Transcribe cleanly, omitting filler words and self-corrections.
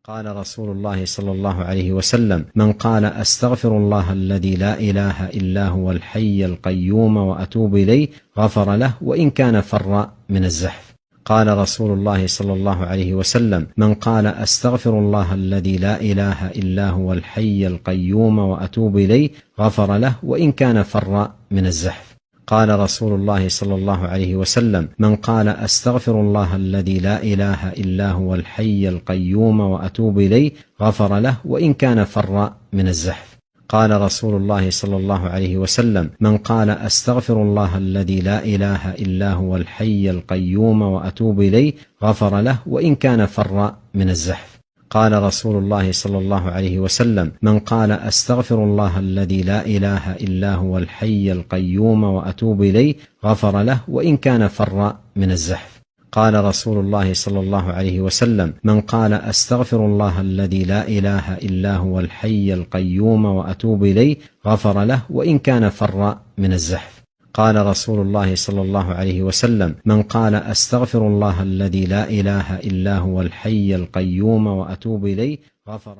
قال رسول الله صلى الله عليه وسلم: من قال أستغفر الله الذي لا إله إلا هو الحي القيوم وأتوب إليه غفر له وإن كان فر من الزحف. قال رسول الله صلى الله عليه وسلم: من قال أستغفر الله الذي لا إله إلا هو الحي القيوم وأتوب إليه غفر له وإن كان فر من الزحف. قال رسول الله صلى الله عليه وسلم: من قال أستغفر الله الذي لا إله إلا هو الحي القيوم وأتوب إليه غفر له وإن كان فر من الزحف. قال رسول الله صلى الله عليه وسلم: من قال أستغفر الله الذي لا إله إلا هو الحي القيوم وأتوب إليه غفر له وإن كان فر من الزحف. قال رسول الله صلى الله عليه وسلم: من قال أستغفر الله الذي لا إله إلا هو الحي القيوم وأتوب إليه غفر له وإن كان فر من الزحف. قال رسول الله صلى الله عليه وسلم: من قال أستغفر الله الذي لا إله إلا هو الحي القيوم وأتوب إليه غفر له وإن كان فر من الزحف. قال رسول الله صلى الله عليه وسلم: من قال أستغفر الله الذي لا إله إلا هو الحي القيوم وأتوب إليه غفر